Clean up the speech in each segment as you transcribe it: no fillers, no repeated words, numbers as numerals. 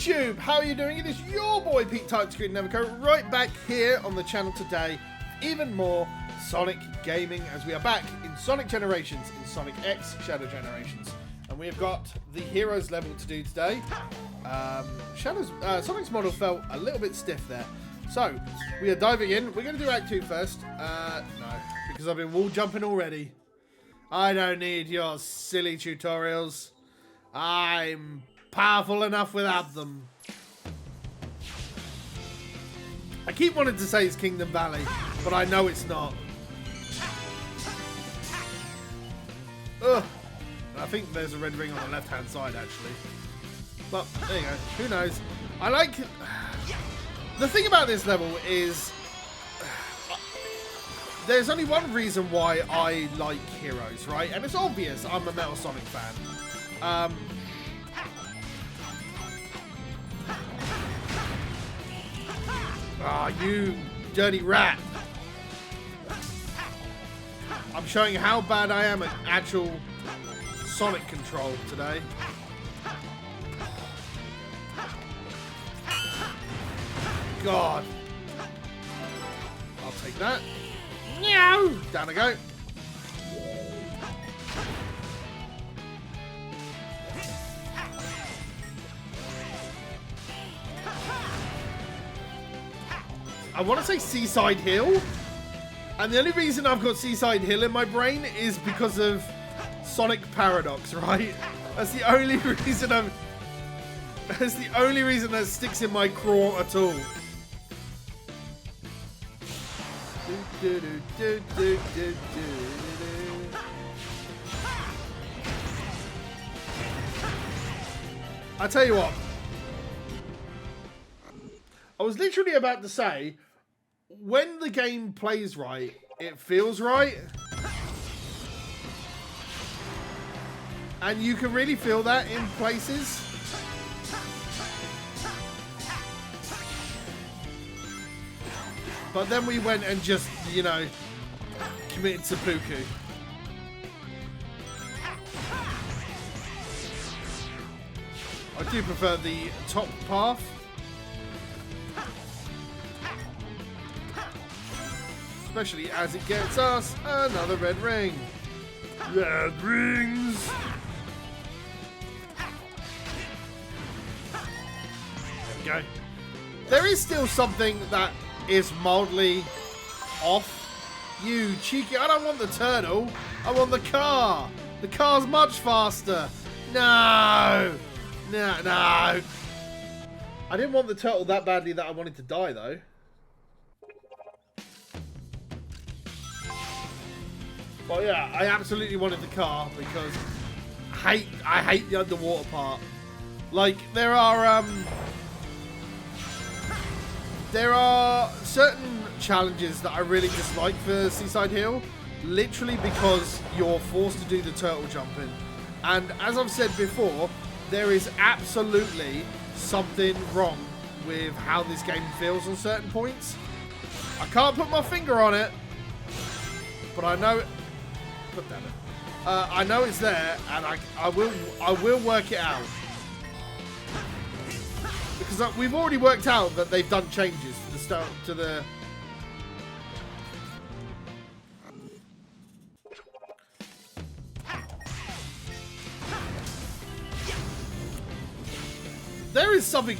YouTube, how are you doing? It is your boy Pete Touchscreen Neverco, right back here on the channel today. Even more Sonic gaming, as we are back in Sonic Generations, in Sonic X Shadow Generations, and we have got the Heroes level to do today. Sonic's model felt a little bit stiff there, so we are diving in. We're going to do Act 2 first. No, because I've been wall jumping already. I don't need your silly tutorials. I'm powerful enough without them. I keep wanting to say it's Kingdom Valley, but I know it's not. Ugh. I think there's a red ring on the left-hand side, actually. But, there you go. Who knows? I like... The thing about this level is... There's only one reason why I like Heroes, right? And it's obvious I'm a Metal Sonic fan. Ah, you dirty rat. I'm showing how bad I am at actual Sonic control today. God. I'll take that. No! Down I go. I want to say Seaside Hill, and the only reason I've got Seaside Hill in my brain is because of Sonic Paradox, right? That's the only reason That's the only reason that sticks in my craw at all. I tell you what. I was literally about to say, when the game plays right, it feels right. And you can really feel that in places. But then we went and just, you know, committed seppuku. I do prefer the top path. Especially as it gets us another red ring. Red rings! There we go. There is still something that is mildly off. You cheeky, I don't want the turtle. I want the car. The car's much faster. No! No, no. I didn't want the turtle that badly that I wanted to die, though. Well, yeah, I absolutely wanted the car because I hate the underwater part. Like, there are certain challenges that I really dislike for Seaside Hill, literally because you're forced to do the turtle jumping. And as I've said before, there is absolutely something wrong with how this game feels on certain points. I can't put my finger on it, but I know it. Put that in. I know it's there, and I will work it out, because we've already worked out that they've done changes to the start to the. There is something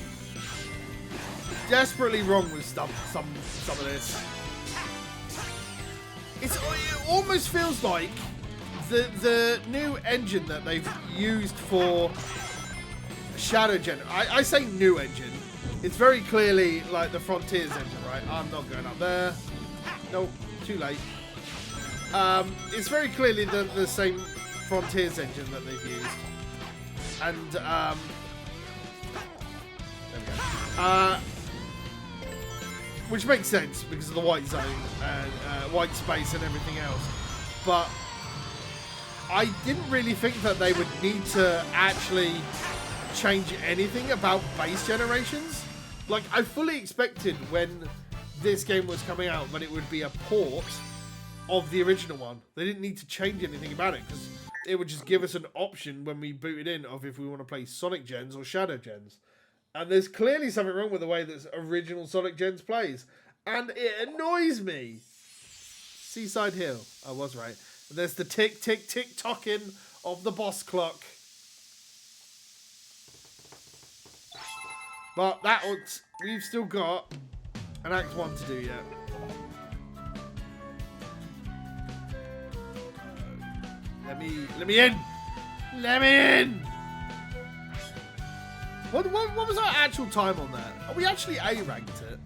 desperately wrong with some of this. It almost feels like the new engine that they've used for Shadow Gen. I say new engine. It's very clearly like the Frontiers engine, right? I'm not going up there. Nope, too late. It's very clearly the same Frontiers engine that they've used. And, there we go. Which makes sense because of the white zone and white space and everything else. But I didn't really think that they would need to actually change anything about base generations. Like, I fully expected when this game was coming out that it would be a port of the original one. They didn't need to change anything about it because it would just give us an option when we booted in of if we want to play Sonic Gens or Shadow Gens. And there's clearly something wrong with the way that original Sonic Gens plays. And it annoys me. Seaside Hill. I was right. And there's the tick, tick, tick tocking of the boss clock. But we've still got an Act 1 to do yet. Let me in! Let me in! What was our actual time on that? Oh, we actually A-ranked it.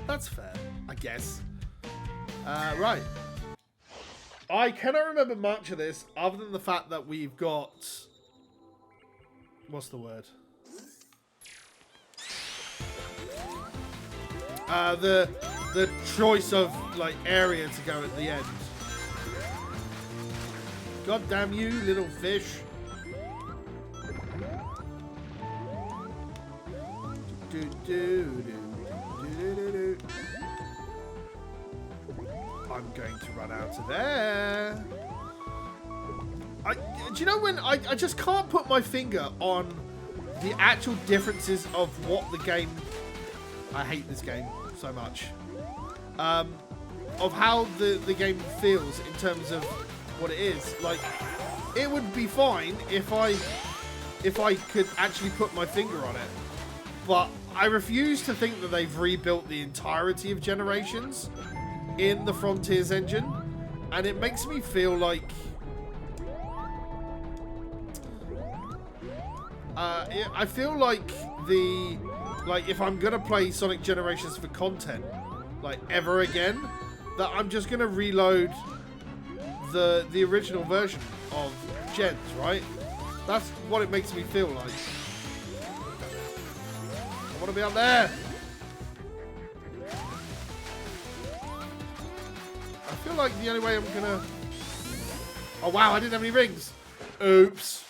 That's fair, I guess. Right. I cannot remember much of this other than the fact that we've got... What's the word? The choice of, like, area to go at the end. God damn you, little fish. I'm going to run out of there. Do you know when I just can't put my finger on the actual differences of what the game... I hate this game so much. Of how the game feels in terms of what it is. Like, it would be fine if I could actually put my finger on it. But I refuse to think that they've rebuilt the entirety of Generations in the Frontiers engine. And it makes me feel like... I feel like if I'm going to play Sonic Generations for content, like, ever again, that I'm just going to reload the original version of Gens, right? That's what it makes me feel like. I want to be up there. I feel like the only way I'm gonna... Oh wow, I didn't have any rings. Oops.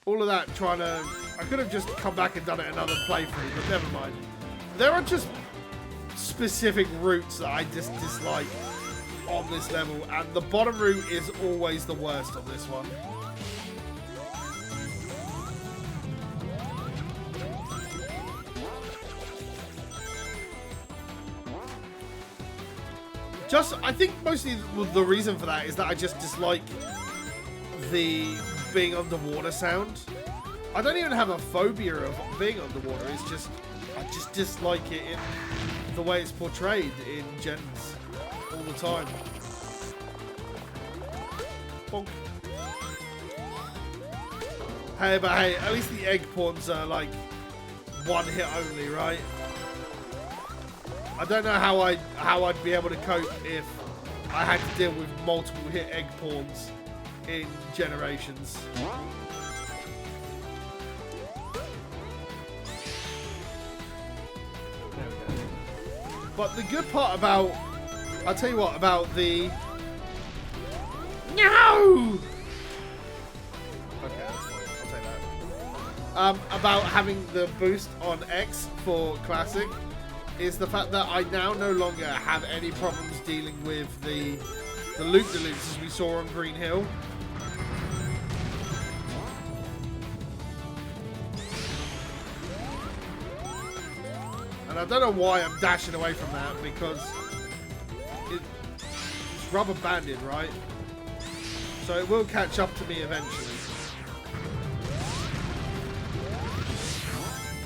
All of that trying to... I could have just come back and done it another playthrough, but never mind. There are just specific routes that I just dislike on this level, and the bottom route is always the worst on this one. I think mostly the reason for that is that I just dislike the being underwater sound. I don't even have a phobia of being underwater. It's just, I just dislike it in the way it's portrayed in Gens all the time. Bonk. Hey, but hey, at least the egg pawns are like one hit only, right? I don't know how I'd be able to cope if I had to deal with multiple hit egg pawns in Generations. There we go. But the good part about, I'll tell you what, about the... No! Okay, that's fine. I'll take that. About having the boost on X for Classic is the fact that I now no longer have any problems dealing with the loop-de-loops as we saw on Green Hill. And I don't know why I'm dashing away from that, because it's rubber banded, right? So it will catch up to me eventually.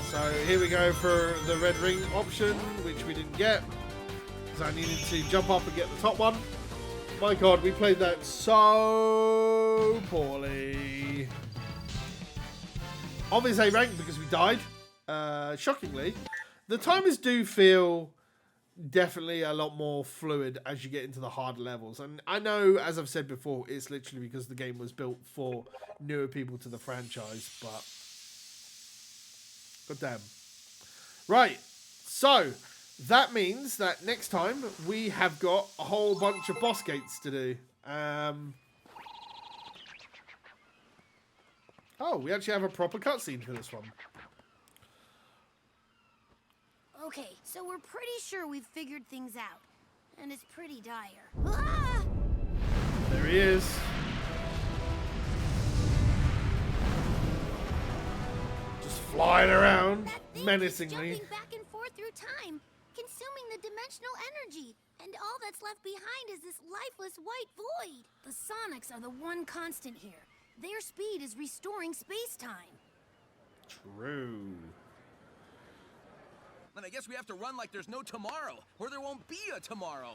So here we go for the red ring option, which we didn't get, because I needed to jump up and get the top one. My god, we played that so poorly. Obviously ranked because we died, shockingly. The timers do feel definitely a lot more fluid as you get into the harder levels. And I know, as I've said before, it's literally because the game was built for newer people to the franchise, but... God damn. Right, so that means that next time we have got a whole bunch of boss gates to do. Oh, we actually have a proper cutscene for this one. Okay, so we're pretty sure we've figured things out. And it's pretty dire. Ah! There he is. flying around That thing keeps menacingly. jumping back and forth through time, consuming the dimensional energy. And all that's left behind is this lifeless white void. The Sonics are the one constant here. Their speed is restoring space-time. True. Then I guess we have to run like there's no tomorrow, or there won't be a tomorrow.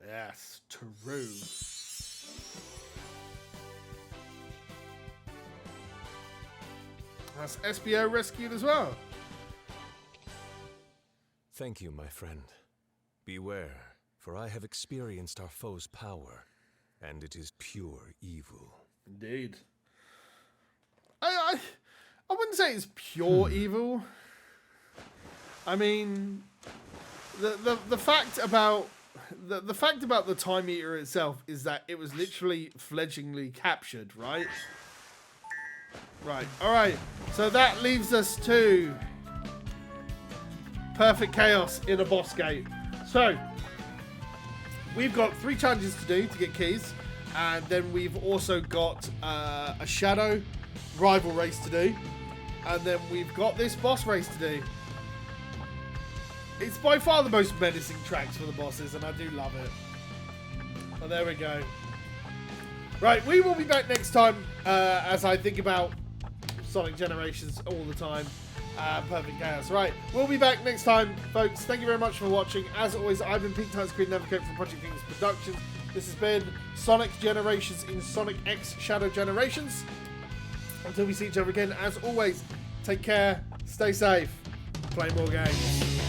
Yes, true. That's SBO rescued as well. Thank you, my friend. Beware, for I have experienced our foe's power, and it is pure evil. Indeed. I wouldn't say it's pure evil. I mean, the fact about the fact about the Time Eater itself is that it was literally fledglingly captured, right? Right. All right. So that leaves us to Perfect Chaos in a boss gate. So we've got 3 challenges to do to get keys, and then we've also got a shadow rival race to do, and then we've got this boss race to do. It's by far the most menacing tracks for the bosses, and I do love it. But there we go. Right, we will be back next time as I think about Sonic Generations all the time. Perfect Chaos. Right, we'll be back next time, folks. Thank you very much for watching. As always, I've been Pink Times Screen Navigator from Project Phoenix Productions. This has been Sonic Generations in Sonic X Shadow Generations. Until we see each other again, as always, take care, stay safe, play more games.